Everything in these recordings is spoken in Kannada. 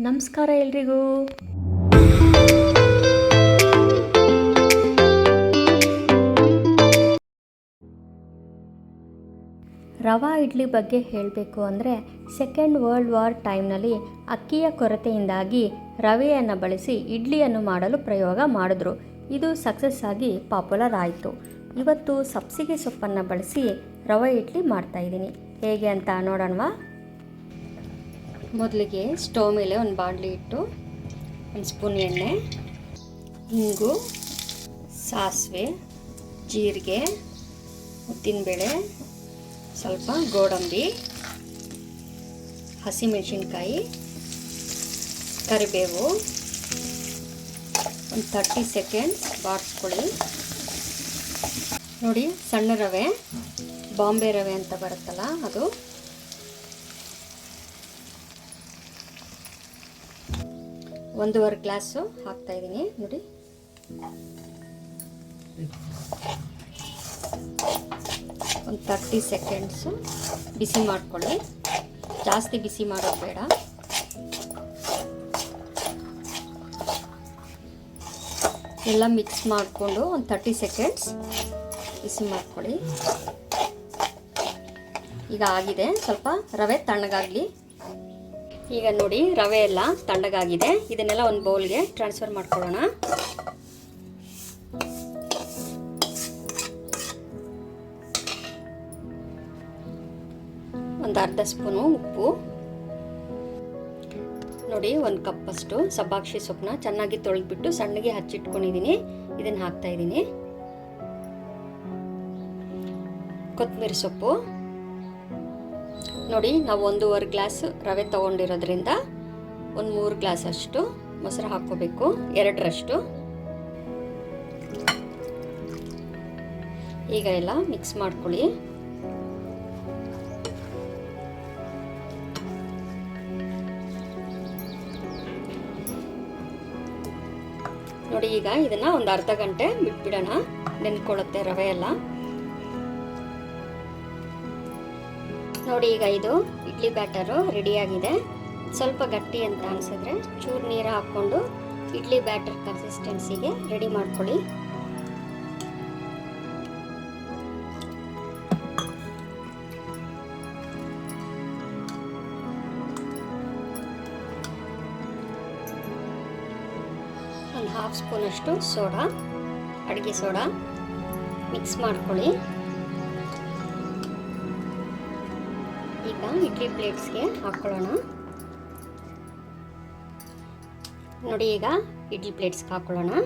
ನಮಸ್ಕಾರ ಎಲ್ರಿಗೂ. ರವಾ ಇಡ್ಲಿ ಬಗ್ಗೆ ಹೇಳಬೇಕು ಅಂದರೆ ಸೆಕೆಂಡ್ ವರ್ಲ್ಡ್ ವಾರ್ ಟೈಮ್ನಲ್ಲಿ ಅಕ್ಕಿಯ ಕೊರತೆಯಿಂದಾಗಿ ರವೆಯನ್ನು ಬಳಸಿ ಇಡ್ಲಿಯನ್ನು ಮಾಡಲು ಪ್ರಯೋಗ ಮಾಡಿದ್ರು. ಇದು ಸಕ್ಸಸ್ ಆಗಿ ಪಾಪ್ಯುಲರ್ ಆಯಿತು. ಇವತ್ತು ಸಬ್ಸಿಗೆ ಸೊಪ್ಪನ್ನು ಬಳಸಿ ರವೆ ಇಡ್ಲಿ ಮಾಡ್ತಾಯಿದ್ದೀನಿ. ಹೇಗೆ ಅಂತ ನೋಡೋಣವಾ? ಮೊದಲಿಗೆ ಸ್ಟವ್ ಮೇಲೆ ಒಂದು ಬಾಣಲಿ ಇಟ್ಟು ಒಂದು ಸ್ಪೂನ್ ಎಣ್ಣೆ, ಹಿಂಗು, ಸಾಸಿವೆ, ಜೀರಿಗೆ, ಉದ್ದಿನಬೇಳೆ, ಸ್ವಲ್ಪ ಗೋಡಂಬಿ, ಹಸಿಮೆಣಸಿನ್ಕಾಯಿ, ಕರಿಬೇವು ಒಂದು 30 ಸೆಕೆಂಡ್ಸ್ ಬಾಡಿಸ್ಕೊಳ್ಳಿ. ನೋಡಿ, ಸಣ್ಣ ರವೆ, ಬಾಂಬೆ ರವೆ ಅಂತ ಬರುತ್ತಲ್ಲ ಅದು. 1.5 ಗ್ಲಾಸು ಹಾಕ್ತಾಯಿದ್ದೀನಿ. ನೋಡಿ, ಒಂದು 30 ಸೆಕೆಂಡ್ಸು ಬಿಸಿ ಮಾಡ್ಕೊಳ್ಳಿ. ಜಾಸ್ತಿ ಬಿಸಿ ಮಾಡೋದು ಬೇಡ. ಎಲ್ಲ ಮಿಕ್ಸ್ ಮಾಡಿಕೊಂಡು ಒಂದು 30 ಸೆಕೆಂಡ್ಸ್ ಬಿಸಿ ಮಾಡ್ಕೊಳ್ಳಿ. ಈಗ ಆಗಿದೆ. ಸ್ವಲ್ಪ ರವೆ ತಣ್ಣಗಾಗಲಿ. ಈಗ ನೋಡಿ, ರವೆ ಎಲ್ಲ ತಣ್ಣಗಾಗಿದೆ. ಇದನ್ನೆಲ್ಲ ಒಂದು ಬೌಲ್ಗೆ ಟ್ರಾನ್ಸ್ಫರ್ ಮಾಡ್ಕೊಳ್ಳೋಣ. ಒಂದು ಅರ್ಧ ಸ್ಪೂನು ಉಪ್ಪು, ನೋಡಿ 1 ಕಪ್ಪಷ್ಟು ಸಬ್ಬಾಕ್ಷಿ ಸೊಪ್ಪನ್ನ ಚೆನ್ನಾಗಿ ತೊಳೆದ್ಬಿಟ್ಟು ಸಣ್ಣಗೆ ಹಚ್ಚಿಟ್ಕೊಂಡಿದ್ದೀನಿ. ಇದನ್ನು ಹಾಕ್ತಾ ಇದ್ದೀನಿ. ಕೊತ್ತಂಬರಿ ಸೊಪ್ಪು, ನೋಡಿ ನಾವು 1.5 ಗ್ಲಾಸ್ ರವೆ ತಗೊಂಡಿರೋದ್ರಿಂದ ಒಂದು 3 ಗ್ಲಾಸ್ ಅಷ್ಟು ಮೊಸರು ಹಾಕ್ಕೋಬೇಕು, 2ರಷ್ಟು. ಈಗ ಎಲ್ಲ ಮಿಕ್ಸ್ ಮಾಡ್ಕೊಳ್ಳಿ. ನೋಡಿ, ಈಗ ಇದನ್ನ ಒಂದು ಅರ್ಧ ಗಂಟೆ ಬಿಟ್ಬಿಡೋಣ, ನೆನ್ಕೊಳ್ಳುತ್ತೆ ರವೆ ಎಲ್ಲ. ನೋಡಿ, ಈಗ ಇದು ಇಡ್ಲಿ ಬ್ಯಾಟರು ರೆಡಿಯಾಗಿದೆ. ಸ್ವಲ್ಪ ಗಟ್ಟಿ ಅಂತ ಅನಿಸಿದ್ರೆ ಚೂರು ನೀರು ಹಾಕ್ಕೊಂಡು ಇಡ್ಲಿ ಬ್ಯಾಟರ್ ಕನ್ಸಿಸ್ಟೆನ್ಸಿಗೆ ರೆಡಿ ಮಾಡ್ಕೊಳ್ಳಿ. ಒಂದು 1/2 ಸ್ಪೂನಷ್ಟು ಸೋಡಾ, ಅಡುಗೆ ಸೋಡಾ ಮಿಕ್ಸ್ ಮಾಡ್ಕೊಳ್ಳಿ. ಈಗ ಇಡ್ಲಿ ಪ್ಲೇಟ್ಸ್ಗೆ ಹಾಕ್ಕೊಳ್ಳೋಣ. ನೋಡಿ, ಈಗ ಇಡ್ಲಿ ಪ್ಲೇಟ್ಸ್ಗೆ ಹಾಕ್ಕೊಳ್ಳೋಣ.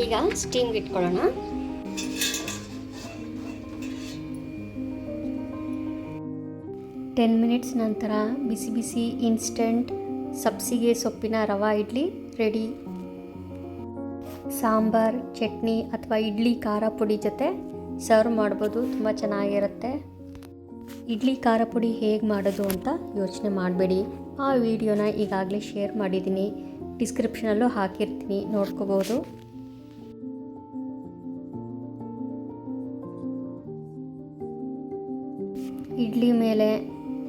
ಈಗ ಸ್ಟೀಮ್ಗೆ ಇಟ್ಕೊಳ್ಳೋಣ. ಟೆನ್ ಮಿನಿಟ್ಸ್ ನಂತರ ಬಿಸಿ ಬಿಸಿ ಇನ್ಸ್ಟೆಂಟ್ ಸಬ್ಸಿಗೆ ಸೊಪ್ಪಿನ ರವಾ ಇಡ್ಲಿ ರೆಡಿ. ಸಾಂಬಾರ್, ಚಟ್ನಿ ಅಥವಾ ಇಡ್ಲಿ ಖಾರ ಪುಡಿ ಜೊತೆ ಸರ್ವ್ ಮಾಡ್ಬೋದು. ತುಂಬ ಚೆನ್ನಾಗಿರುತ್ತೆ. ಇಡ್ಲಿ ಖಾರ ಪುಡಿ ಹೇಗೆ ಮಾಡೋದು ಅಂತ ಯೋಚನೆ ಮಾಡಬೇಡಿ. ಆ ವಿಡಿಯೋನ ಈಗಾಗಲೇ ಶೇರ್ ಮಾಡಿದ್ದೀನಿ, ಡಿಸ್ಕ್ರಿಪ್ಷನಲ್ಲೂ ಹಾಕಿರ್ತೀನಿ, ನೋಡ್ಕೋಬೋದು.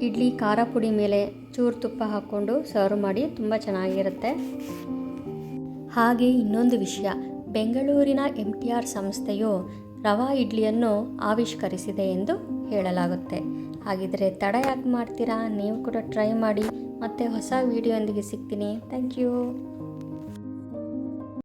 ಇಡ್ಲಿ ಖಾರ ಪುಡಿ ಮೇಲೆ ಚೂರು ತುಪ್ಪ ಹಾಕ್ಕೊಂಡು ಸರ್ವ್ ಮಾಡಿ, ತುಂಬ ಚೆನ್ನಾಗಿರುತ್ತೆ. ಹಾಗೆ ಇನ್ನೊಂದು ವಿಷಯ, ಬೆಂಗಳೂರಿನ MTR ಸಂಸ್ಥೆಯು ರವಾ ಇಡ್ಲಿಯನ್ನು ಆವಿಷ್ಕರಿಸಿದೆ ಎಂದು ಹೇಳಲಾಗುತ್ತೆ. ಹಾಗಿದ್ರೆ ತಡ ಯಾಕೆ ಮಾಡ್ತೀರಾ? ನೀವು ಕೂಡ ಟ್ರೈ ಮಾಡಿ. ಮತ್ತೆ ಹೊಸ ವಿಡಿಯೋದೊಂದಿಗೆ ಸಿಗ್ತೀನಿ. Thank you.